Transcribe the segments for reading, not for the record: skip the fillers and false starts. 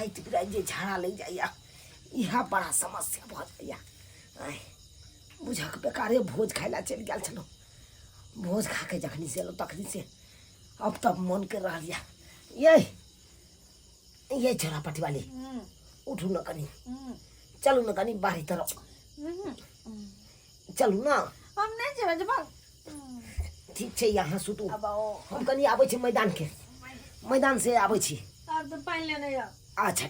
रात बिरात जे झाड़ा लग जाइया यह बड़ा समस्या भ जाइया। बुझक बेकारे भोज खाय ला चल गया छलो। भोज खा के जखनी से तखनी से अब तब मन कर रहा ये छोरा पट्टी वाली उठू न कनी चलू न कनी बाहरी तरफ चलू ना। हम नहीं जेबे जब ठीक है यहाँ सुतू हम कनी आबै छी मैदान के मैदान से आबै छी। अब तो पानी लेने या अच्छा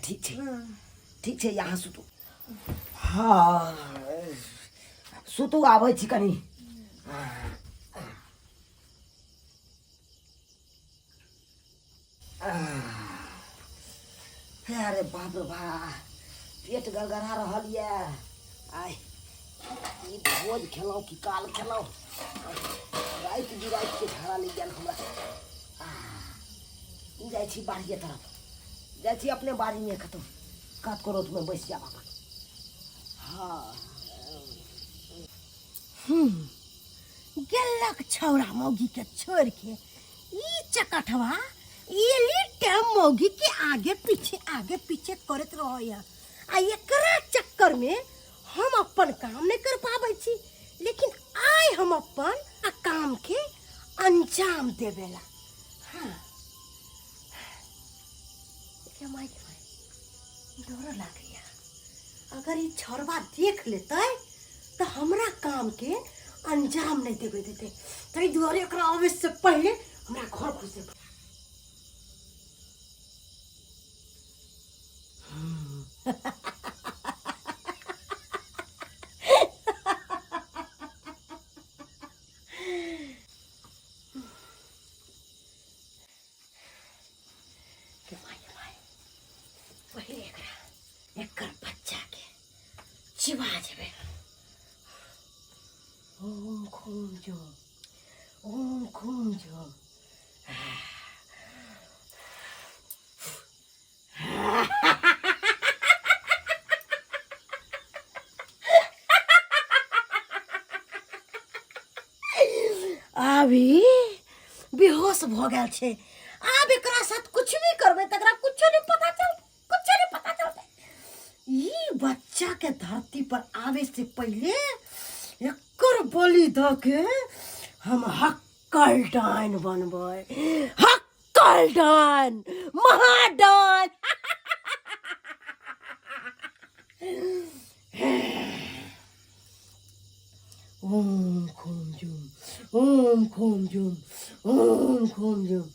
ठीक है यहाँ सुतू। हाँ सुतू आबै छी कनी। अरे बाप रे बाप पेट गड़गड़ा रहल ये। आय ई भोज खेलौं कि काल खेलौं रात बिरात के झाड़ा लग गया हमरा। जाइ छी बाड़िए तरफ जाइ छी अपने बाड़ी में खत्म काट करो तुम्हें बैस जा बाबा। हाँ गेलक छौरा मौगी के छोड़ के ई चकठवा ये लिट्टा मौगी के आगे पीछे करत रहया। आ एकरा चक्कर में हम अपन काम नहीं कर पाबै छी। लेकिन आय हम अपन काम के अंजाम देवेला। हाँ के माई डर लागैया अगर ये छोरवा देख लेते तो हमरा काम के अंजाम नहीं देवे देते। तई दुआरे एकरा आवे से पहले हमरा घर घुसे पहले एकर बच्चा के चिबा जेबे। ओम खूम जो अभी बेहोश भ गेल छे। आब एकरा साथ कुछ भी करबे तकरा कुछ नहीं पता चलते। ई बच्चा के धरती पर आवे से पहले एकर बलि द के हम हक्कल डान बनबै। हक्कल डान महाडान। ओम खूम जुम।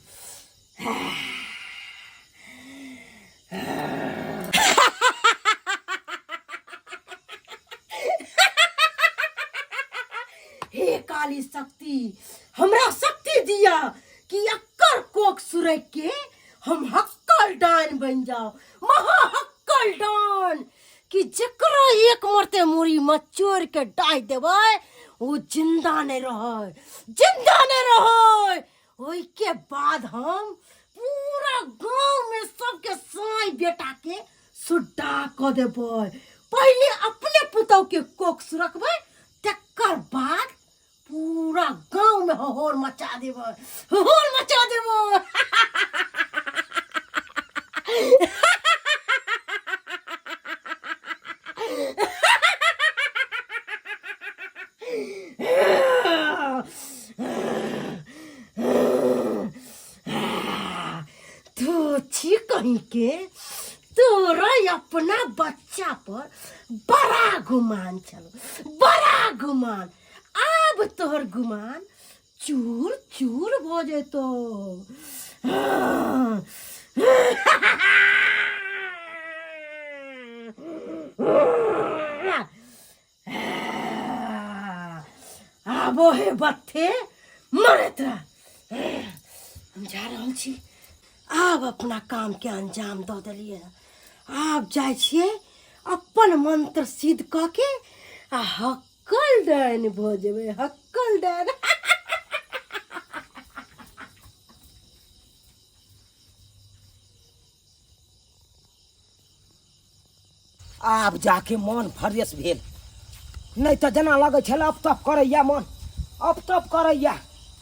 हे काली शक्ति हमरा शक्ति दिया कि अक्कर कोक सुरख के हम हक्कल डान बन जाओ। महा हक्कल डान कि जकरा एक मरते मुरी मचोर के डाह देबै वो जिंदा नहीं रहे। ओई के बाद हम पूरा गांव में सबके साई बेटा के सुड्डा क देबै। पहले अपने पुतौ के कोक सुरखबै तकर बाद पूरा गांव में होर मचा देबै। तो कहीं के तोरा अपना बच्चा पर बड़ा गुमान चलो बड़ा गुमान। अब तोहर गुमान चूर भ जेतो। आबो हे बत्थे मरत हम जा रहल छी। आब अपना काम के अंजाम दो देलिए। आब जाय छिए अपन मंत्र सिद्ध क के आ हक्कल डान भ जेबे। हक्कल डान। आब जाके मन फ्रेश भेल नहीं तो जना लगे छल अब तप करैया मन अब तप करैया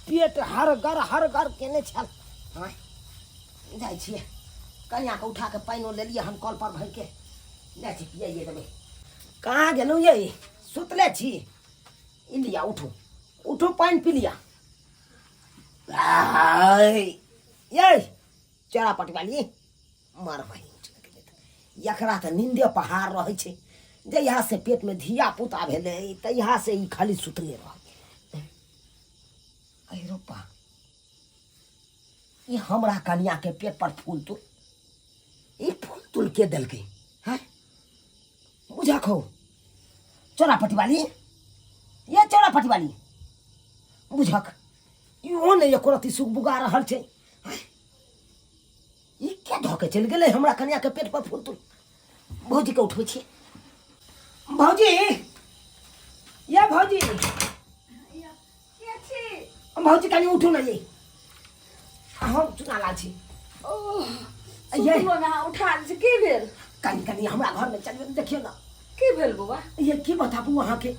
पेट हर गर केने छल। हाँ जाइ छिए कनिया के उठा के पाइनो ले लिया हम कल पर भर के ले छी पिए देबे। कहाँ गेलू ये सुतले छी ई लिया उठो उठो पानी पी लिया। ये चरा पटवाली मर भाई यकरा तो नींदे पहाड़ रहे छे जहिया से पेट में धिया पुता भेले तहिया से ई खाली सुतले रह। अरे रोपा ये हमरा कनिया के पेट पर फूल तुल ये फूल तुल के दल के हैं बुझा खो चोरा पटवाली ये चोरा पटवाली बुझक यो ने एको रति सुख बुगा रहल छे ये क्या धोके चल गेले हमरा कन्या के पेट पर फूल तुल। भौजी के उठबै छी भौजी ये भौजी के छी भौजी कनी उठू ना ये हम चुना लाल छी। ये ना उठा से के भेल कनी कनी हमरा घर में चलिए देखियो ना के भेल बुआ ये की बताबू वहां के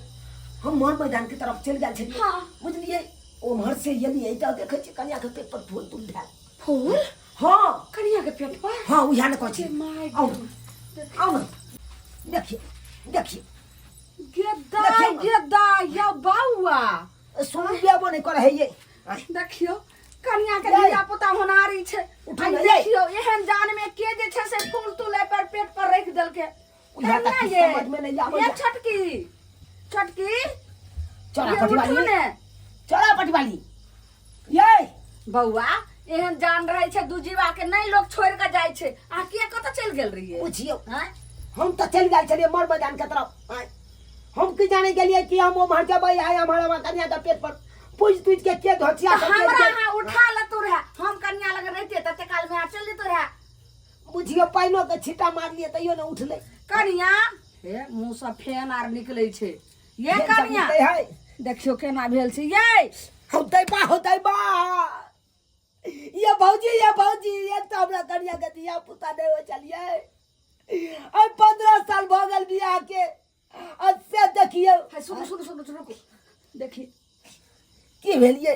हम मोर मैदान के तरफ चल गेल छलिए। हां बुझलिए ओमहर से यदि एटा देखे छी कन्या के पेट पर फूल तुल धाल फूल हां कनिया के पेट पर हां उहा ने कहै छी माय आओ आओ ना देखिए देखिए गेदा या बाउआ सुन बेबो नहीं करे है ये देखियो कनिया के दिया पुता होनारी छे आ देखियो एहन जान में के जे छे से फूल तुले पर पेट पर रख देल के उहा तक समझ में नहीं आवे ये छटकी छटकी चला पटवाली चला पटवाली ये बौआ एहन जान रहे छे दू जीवा के नहीं लोग छोड़ के जाय छे आ के कत चल गेल रहिए पूछियो हैं हम तो चल गए चलिए मोर मैदान के तरफ हम की जाने के लिए कि हम वो मर जब आए हमारा कन्या का पेट पर पूछ तुझ के धोतिया हमरा हां उठा ल तू रहा हम कन्या लग रहते तते काल में आ चल तो रहा बुझियो पाइनो के छिटा मार लिए तइयो न उठले कन्या हे मुंह से फेन आर निकले छे ये कन्या देखियो केना भेल छे ये होतै बा ये भौजी ये तो हमरा कन्या के दिया पुता नहीं हो चलिए अब 15 साल भ गेल बियाह के से देखियो है सुनो देखिए की भेलिए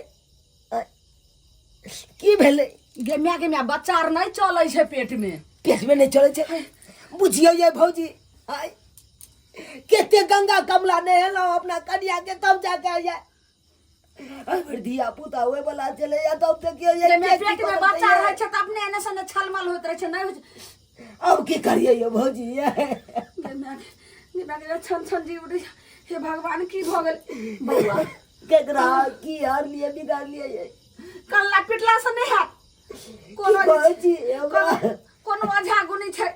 की भेले गे म्या बच्चा आर नहीं चले छे पेट में नहीं चले छे बुझियो ये भौजी हाय केते गंगा कमला नहेलो अपना कन्या के तब जाके ये अरे दिया पुता हुए बोला चले या तब देखियो ये पेट में बच्चा रहे छे त अपने एने से छलमल होत रहे छे नहीं हो अब की करिए ये भौजी ये गे छन जी उड़े हे भगवान की भ गेल बौआ केकरा की यार लिए बिगाड़ लिए ये कल्ला पिटला से नहीं है कोनो भौजी कोनो ओझा गुनी छे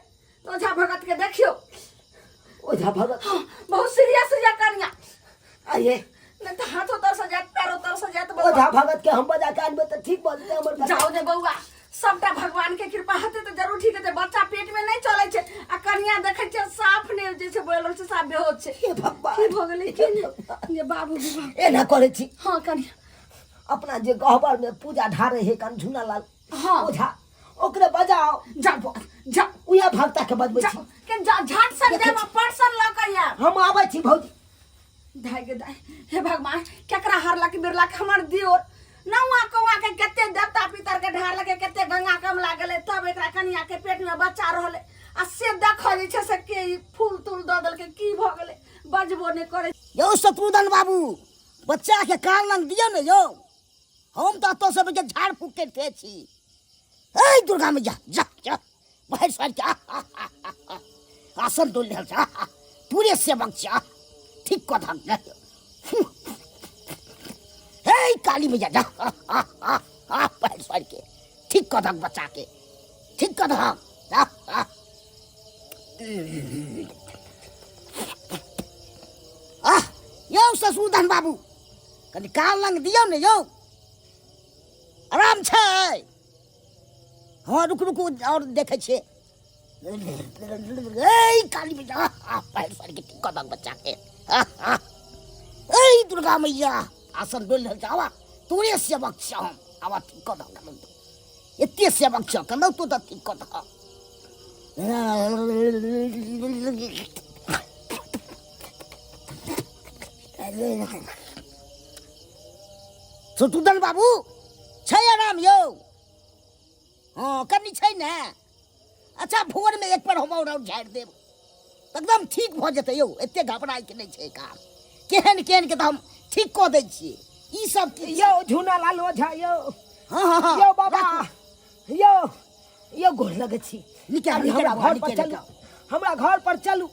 ओझा भगत के देखियो ओझा भगत बहुत सीरियस या कन्या आइए नहीं तो हाथ उतर से जात पैर उतर से जात ओझा भगत के हम बजा के आनबे त ठीक बोलते हमर जाओ जे बौआ सबटा भगवान के कृपा हते तो जरूर ठीक है बच्चा पेट में नहीं चले छे आ कन्या देखे छे साफ ने जैसे बोलल छे साफ बेहोश छे हे भगवान की भ गेलै कि ये बाबू ए ना करे छी हां कन्या अपना जे गहबर में पूजा ढारे है कन झुना लाल हां ओझा ओकरे बजाओ जा उया भक्ता के बजबै छी के झट से देव पर्सन ल के या हम आबै छी भौजी धाय गे धाय हे भगवान केकरा हारला के बिरला के हमर दियोर नौआ कौआ के केते देवता पितर के ढार लगे केते गंगा कम लागले तब एकरा कन्या के पेट में बच्चा रहले आ से देखो जे छै से के फूल तुल द दल के की भ गेले बजबो ने करे यो शत्रुधन बाबू बच्चा के कान लंग दियो ने यो हम तो तो सब के झाड़ फूक के थे छी ए दुर्गा मैया जा बाहर सर जा आसन तो ले जा पूरे सेवक जा ठीक कथा गयो हे काली मैया जा बाहर सर के ठीक कथा बच्चा के ठीक कथा जा यो शत्रुधन बाबू कनी कान लंग दियो ने यो आराम छै हाँ रुक और देखे छे काली मैया पैर सर के ठीक कदम बच्चा के दुर्गा मैया आसन डोल जावा तोरे सेवक छ हम आवा ठीक कदम एते सेवक छ कनौ तो त ठीक कदम शत्रुधन बाबू छै आराम यो हाँ कनी छै ने अच्छा भोर में एक पर हम और झाड़ देब एकदम ठीक भ जेतै यौ एते घबराई के नहीं छै काम केहन केहन के त हम ठीक क दै छियै ई सब यो झूना लाल ओझा यो हां यो बाबा यो गोर लगै छी निकाल हमरा घर पर चलू हमरा घर पर चलू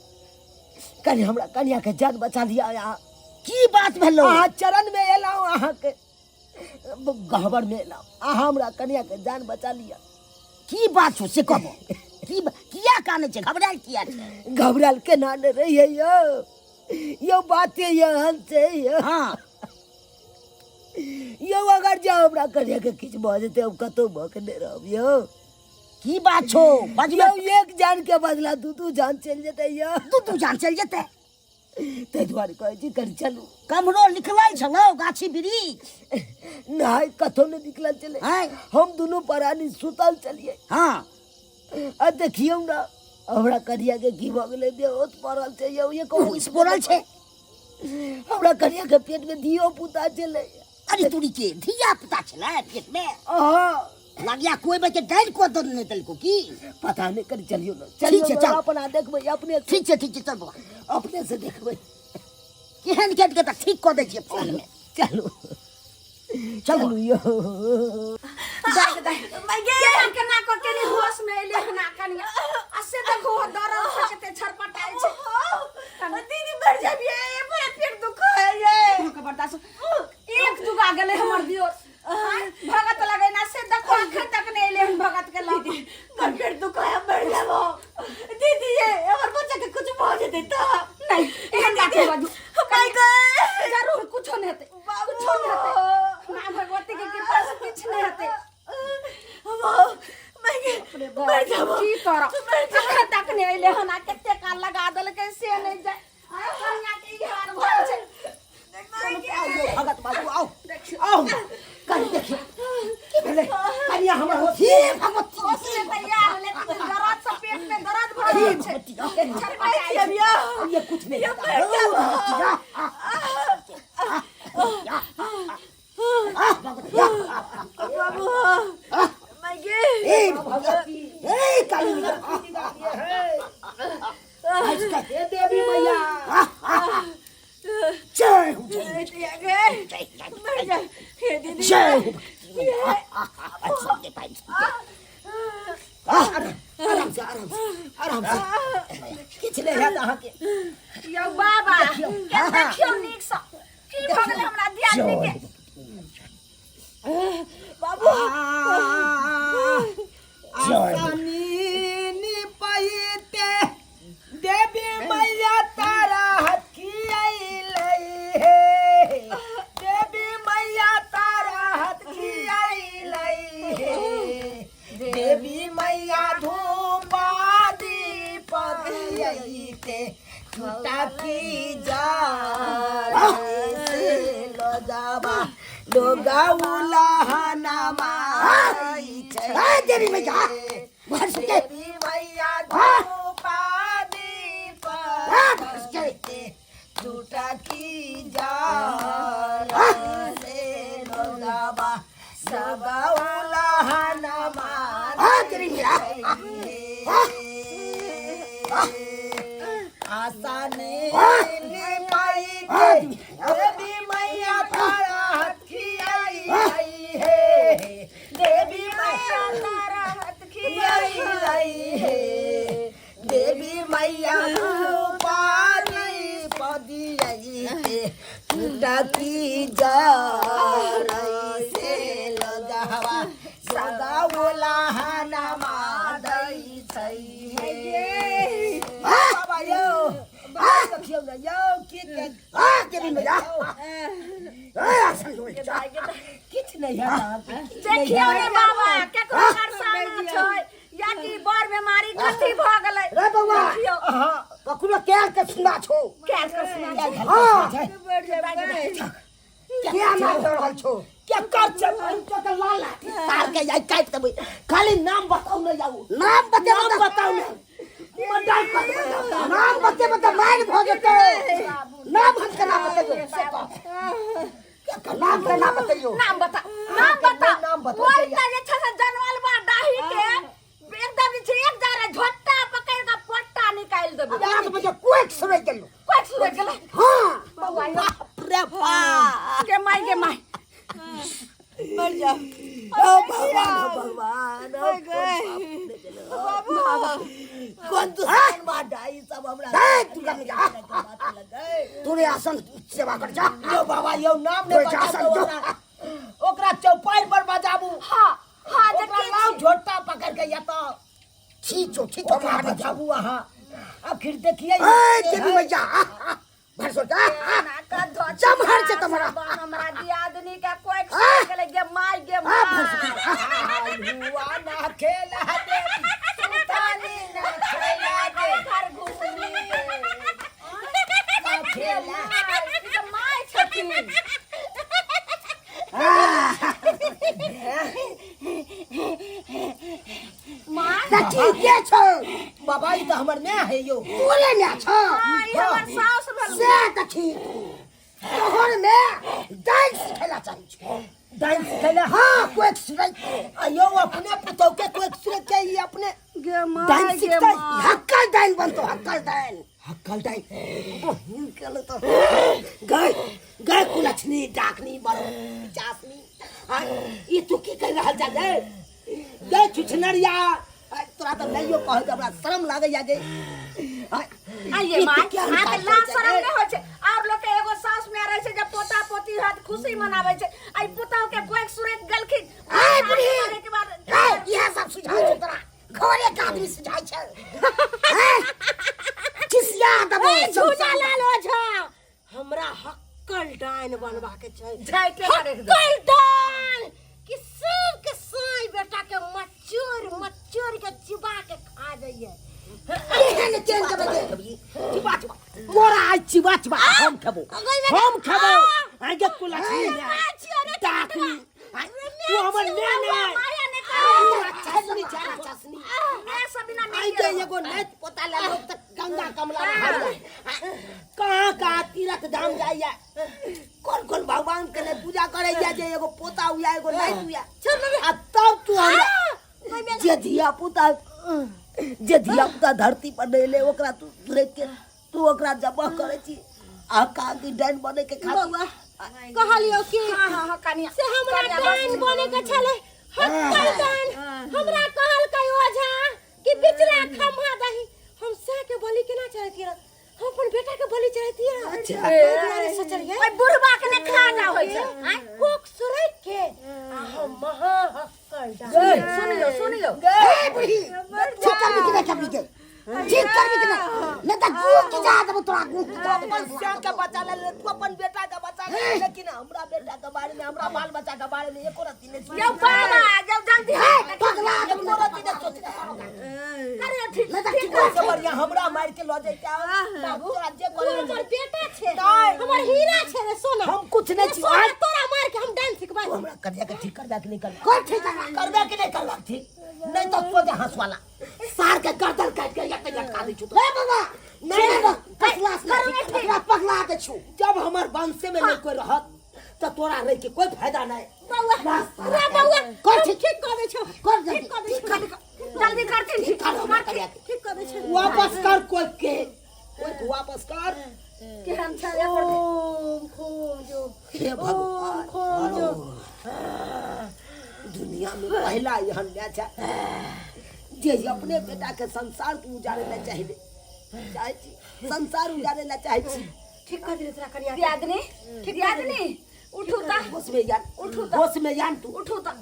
कनी हमरा कन्या के जान बचा लिया यहाँ की बात भेलो अहाँ चरण में एलहुँ अहाँ के गहबर में एलहुँ अहाँ हमरा कन्या के जान बचा लिया की बात छौ से कहबो की किया काने छै घबराल किया छै घबराल केना न रहिए यो बाते यहन छै यो हां यो अगर जो हमरा कन्या के किछ भ जेतै हम कतौ भकने रहब यो की बात छौ यो एक जान के बदला दू जान चल जेतै यो दू जान चल जेतै ताहि दुआरे कहै छी कनी चलू कमरो लिखलै छलौ गाछी वृक्ष नहीं कतौ नहीं निकलल चले हम दोनों प्राणी सुतल चलिए हां आ देखियौ ना हमरा कन्या के की भ गेलै देहोत पड़ल छै यो ये कहू इस पड़ल छै हमरा कन्या के पेट में धियो पुता चले अरे तोरी के धिया पुता छलै पेट में हाँ लगिया कोई बच्चे डाल को दन नहीं तलको की पता नहीं कर चलियो ना ठीक छै चल अपना देखबै अपने ठीक छै चल बाबा अपने से देखबै केहन केट के त ठीक क दै छियै फोन में चलो चलो यो मैं गे के ना को के होश में एले ना कनिया असे देखो दरद से केते छरपटाई छै दीदी मर जाबिए पूरा पेट दुख है ये का बर्दाश्त एक जुगा गेले हमर दियो भगत लगे ना से देखो आंखें तक नहीं ले भगत के लादी कर पेट दुख है मर जाबो दीदी ये हमर बच्चा के कुछ हो जेते त नहीं एहन बात बाजू काई गए जरूर कुछ नहीं हेते कुछ नहीं हेते मां भगवती के कृपा से कुछ नहीं हेते मर जाबो की तरह आंखें तक नहीं ले हना केते काल लगा दल कैसे नहीं जाए कन्या के ई हार भल छै भगत बाबू आओ कनी देखियो की भेलै कन्या हमर होती भगवती होश में तैयार लेकिन दर्द से पेट में दर्द भरल छै छरपटाई अबिया ये कुछ नहीं बाबू मैं गे ए भगवती ए काली हे देवी मैया जय हो मर जा हे दीदी जय हो आराम से किछ नहीं है अहाँ के यो बाबा के देखियो नीक स की भ गेल हमरा ध्यान दे के बाबू आसानी निपाइते देवी मैया तारा हथी आइलै हे देवी मैया तारा हथी आइलै हे देवी मैया धूपा दीप दियैते टूटा की जा से लो जावा लोगा उलाहना माई छै देवी मैया भर सके देवी मैया धूपा दीप दियैते टूटा की जा से लो जावा सबा उलाहना माई आसाने पाई देवी मैया तारा हथी आई है देवी मैया तारा हथी आई है देवी मैया पानी पदी आई है टूटा की जा से लगावा सदा बोला नमा दई छै हे बाबा यो बाबा देखियो ना यो देवी मैया किछ नहीं है देखियो रे बाबा केकरो परेशान छै या की बड़ बीमारी कथी भ गेलै रे बाबा देखियो ककरो केर के सुना छौ क्या कर सुना हां क्या नाम कर रहल छौ क्या कर छ तो के लाल लाठी तार के जाय काट देबै खाली नाम बताऊ न जाऊ नाम बताऊ न मर्डर कर देबै नाम बते मार भ जेतै नाम हम केना बतेबै नाम केना बतैयो नाम बता नाम बता नाम बता कोई त जे छै से जनवाल बा डाही के एकदम जे छै एक जारे सुनाई गेलो कोई सुने गेले हां बउआ रे बाप के माई मर जा ओ भगवान कौन तू सान बाडाई सब हमरा तू तूने आसन सेवा कर जा यो बाबा यो नाम ने ओकरा चौपाई पर बजाबू हां हां ओकरा लाव झोटा पकड़ के या तो खींचो खींचो मार बजाबू वहां अब फिर देखिए ए देवी भैया भरसो जा जमहर से तुम्हारा हमरा दियादनी का कोई गेले गे माई हुआ ना खेला दे सुल्तानी ना खेला दे घर घुसनी ना खेला के माई छथिन सच्ची के छो बाबा ई तो हमर ने है यो तोरे ने छो ई हमर सास भेल से तखी तोहर में डांस खेला चाहिए डांस खेला हां कोई सुनै आयो अपने पुतौ के कोई सुनै चाहिए अपने गे माई डांस सीखता हक्कल डांस बनतो हक्कल डांस बहिन केले तो गए गए कुलछनी डाकनी बड़ो चासनी ये तू की कर रहल जा गए छुछनरिया तोरा तो नहियो कह दे हमरा शर्म लागे या जे आइए माई आ ला शर्म नहीं होय छै और लोग के एगो सास में रहे छै जब पोता पोती हाथ खुशी मनावे छै आई पोताओ के कोई सुरत गलखिन ए बुढ़ी के बाद ये सब सुझाव छै तोरा घरे का आदमी सुझाव छै किसिया दबो झूठा लालो छ हमरा हक्कल डाइन बनवा के छै जाइते करे हक्कल डाइन कि सब के साई बेटा के मचोर के चिबा के खा जाइए एहन चेन के बजे चिबा मोरा आई चिबा हम खबो आगे कुलछनी डाकनी तू हमर ने छसनी छसनी मैं सब बिना आई के एगो नेत पोता ले लो त गंगा कमला कहां तीर्थ धाम जाइया कौन भगवान के ने पूजा करे जे एगो पोता हुआ एगो नेत हुआ आ तब तू हमरा जे धिया पुता धरती पर नहीं ले ओकरा तू देख के तू ओकरा जबह करे छी आ का की डाइन बने के खा बउआ कहलियो कि हां कनिया से हमरा डाइन बने के छले हक्कल डाइन हमरा कहल कई ओझा कि बिचला खम्हा दही हम सा के बोली केना चढ़ती हम अपन बेटा के बोली चढ़ती अच्छा सोचलिए ओए बुढ़बा के ने खा ना होय छै आई कोक सुरत के हम महा हक्कल डाइन सुनियो ए बुढ़ी ठीक कर भी के ठीक कर भी के न त गु की जा दब तोरा गु अपन श्याम के बच्चा ले तू अपन बेटा का बच्चा ले लेकिन हमरा बेटा के बारे में हमरा बाल बच्चा के बारे में एको रत्ती नहीं सोच यो बाबा जब जल्दी पगला एको रत्ती नहीं सोच करे ठीक न त ठीक से बढ़िया हमरा मार के ल जाय बाबू राज्य तू करे हमर बेटा छे नहीं। हमर हीरा छे रे सोना हम कुछ नहीं छी सोना तोरा मार के हम डांस सिखबा हमरा करिया के ठीक कर दे के नहीं कर कोई ठीक करबे के नहीं करबा ठीक नहीं तो सोचे हंस वाला सार के गर्दन काट के या लटका दै छु ए बाबा नहीं पगला पगला के छु जब हमर वंश में नहीं कोई रहत त तोरा रह के कोई फायदा नहीं बउआ रे बउआ कर ठीक कर दे छो कर ठीक कर दे छो जल्दी करती ठीक कर हमरा करिया के ठीक कर दे छो वापस कर कोई वापस कर केहन छै ओम खोजो हे भगवान खोजो दुनिया में पहला यहन ले छै जे अपने बेटा के संसार को उजाड़े ला चाहे छी संसार उजाड़े ला चाहे छी ठीक कर दे तेरा करिया यादनी ठीक यादनी उठू ता होश में यान उठू ता होश में यान तू उठू ता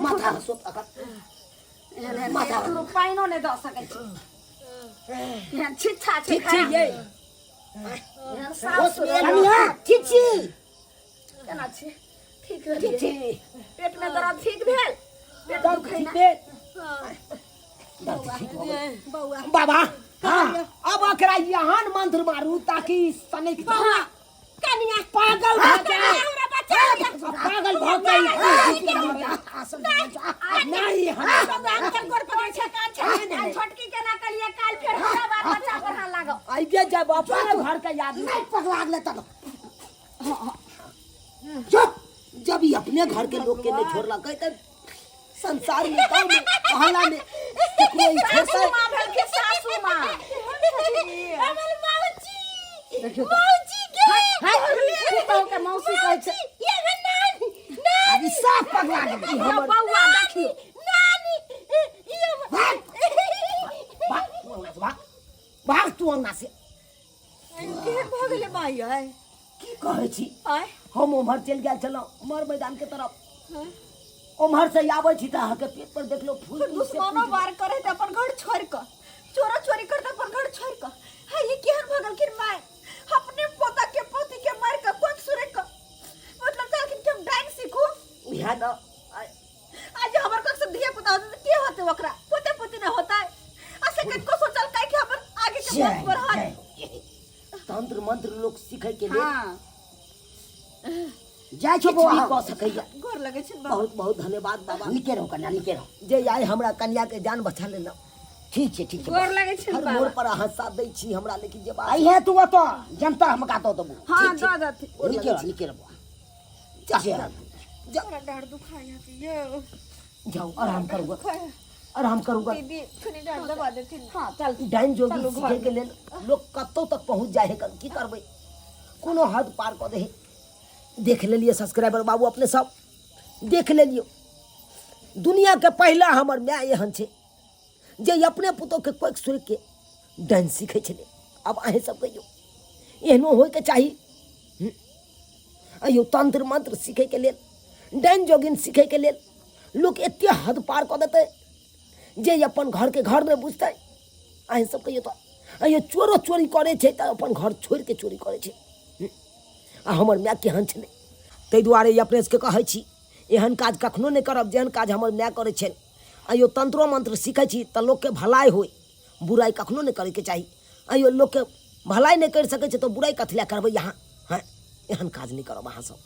माथा हसो तक माथा तू पाइनो ने द सकै छी यहाँ छिच्छा छै ठीक छी ये यहाँ होश साफ में कनिया ठीक छी केना छी ठीक ठीक छी पेट में दर्द ठीक भेल पेट दर्द दुखै ठीक ना पे दर्द ठीक हो गया बउआ बाबा हां अब अकरा यहां मंत्र मारू ताकि सनक बउआ कनिया पागल हो जाए हमरा बच्चा पागल हो गई नहीं हम अंकल कोर पकड़ छै कान छै छोटकी केना कलिए काल फेर हमरा बात बच्चा पढ़ा लागो आइए जब अपने घर का याद नहीं पगला ले तब चुप जब ही अपने घर के लोग के नहीं छोड़ला कहते संसार में गांव में मोहल्ला में कोई सासू मां भेल के सासू मां हमर मां देखियो तो मौसी के हाय पुतौ के मौसी कहै छै ये नानी अभी साफ पगला गेल ई हमर बौआ देखियो नानी ये भाग भाग तू अंगना से के भगले माई आय की कहै छी आय हम उम्हर चल गेल छलौ मर मैदान के तरफ उम्हर से आबै छी त अहाँ के पेट पर देखलो फूल दुश्मनो वार करे त अपन घर छोड़ क चोरा चोरी करते अपन घर छोड़ क हाय ये केहन भगल किर माय अपने पोता के पोती के मार क कोन सुरे क मतलब चल कि हम डांस सीखू इहा न आज हमर कस दिया पता होते के होते ओकरा पोते पोती न होता है ऐसे कत को सोचल काहे कि अपन आगे के बहुत बढ़ा तंत्र मंत्र लोग सीखै के लिए हां जाय छो बौआ क सकैया गोर लगे छै बहुत बहुत धन्यवाद बाबा निके रहो कन्या निके रहो जे आइ हमरा कन्या के जान बचा लेना ठीक छै गोर लगे छै हर बाबा मोड़ पर अहाँ साथ दै छी हमरा लेकिन जे बात आई है तू तो जनता हम का तो दबू हां दादा निके रहो जा जरा डांड दुखाया कि ये जाओ आराम करूगा आराम करूगा दीदी खनी डांड दबा देथिन हां चल डाइन जोगी सीखे के लेल लोग कत्तो तक पहुंच जाए है की करबै कोनो हद पार क दे देख लेलिए सब्सक्राइबर बाबू अपने सब देख लेलियो दुनिया के पहला हमर माय एहन छै जे अपने पुतो के कोई सुर के डांस सीखे छले अब अहे सब कहियो एहनो होय के चाही अयो तंत्र मंत्र सीखे के लेल डाइन जोगिन सीखे के लेल लोग एते हद पार क देते जे अपन घर के घर में बुझते अहे सब कहियो तो अयो चोरो चोरी करे छै त अपन घर छोड़ के चोरी करे छै आ हमर माय केहन छलै ताहि दुआरे अपने के कहै छी एहन काज कखनो नहि करब जेहन काज हमर माय करै छै अयो तंत्रो मंत्र सीखै छी तऽ लोकके भलाई होय बुराई कखनो नहि करैके चाही अयो लोकके भलाई नहि करि सकै छै तऽ बुराई कथी लए करबै अहाँ हाँ एहन काज नहि करब अहाँ सब